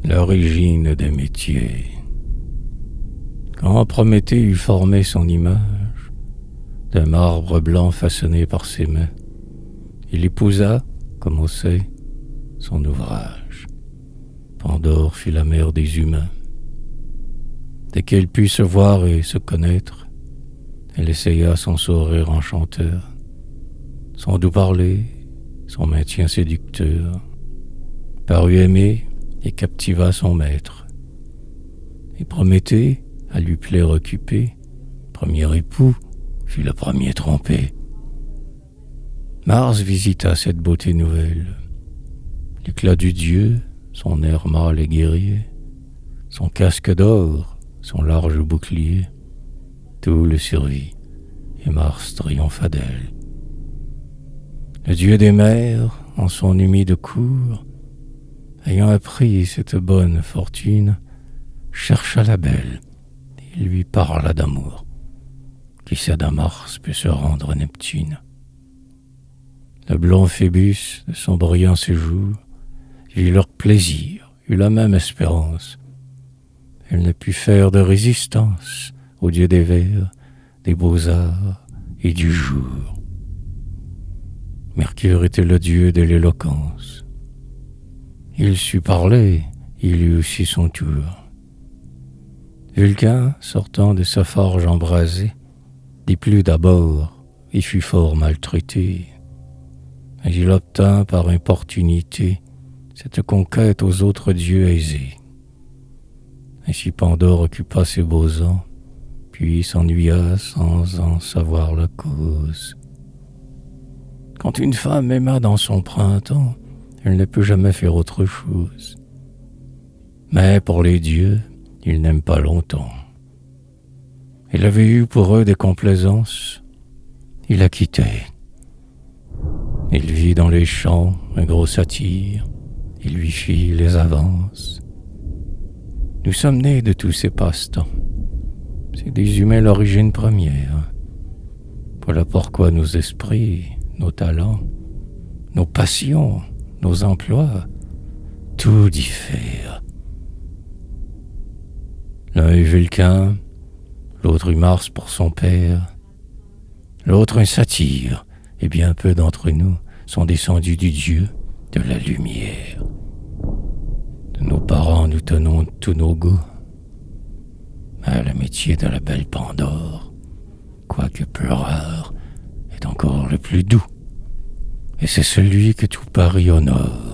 L'origine des métiers. Quand Prométhée eut formé son image, d'un marbre blanc façonné par ses mains, il épousa, comme on sait, son ouvrage. Pandore fut la mère des humains. Dès qu'elle put se voir et se connaître, elle essaya son sourire enchanteur, son doux parler, son maintien séducteur, parut aimer et captiva son maître. Et Prométhée, à lui plaire occupé, premier époux, fut le premier trompé. Mars visita cette beauté nouvelle. L'éclat du dieu, son air mâle et guerrier, son casque d'or, son large bouclier, tout le survit, et Mars triompha d'elle. Le dieu des mers, en son humide cour, ayant appris cette bonne fortune, chercha la belle et lui parla d'amour. Qui cède à Mars peut se rendre à Neptune. Le blond Phébus, de son brillant séjour, vit leur plaisir, eut la même espérance. Elle ne put faire de résistance au dieu des vers, des beaux-arts et du jour. Mercure était le dieu de l'éloquence. Il sut parler, il eut aussi son tour. Vulcain, sortant de sa forge embrasée, déplut d'abord et fut fort maltraité. Mais il obtint par importunité cette conquête aux autres dieux aisés. Ainsi Pandore occupa ses beaux ans, puis s'ennuya sans en savoir la cause. Quand une femme aima dans son printemps, elle ne peut jamais faire autre chose. Mais pour les dieux, ils n'aiment pas longtemps. Il avait eu pour eux des complaisances. Il la quittait. Il vit dans les champs un gros satyre. Il lui fit les avances. Nous sommes nés de tous ces passe-temps. C'est des humains l'origine première. Voilà pourquoi nos esprits, nos talents, nos passions, nos emplois, tout diffère. L'un est Vulcain, l'autre eut Mars pour son père, l'autre un satyre, et bien peu d'entre nous sont descendus du dieu de la lumière. De nos parents nous tenons tous nos goûts, mais le métier de la belle Pandore, quoique peu rare, est encore le plus doux, et c'est celui que tout Paris honore.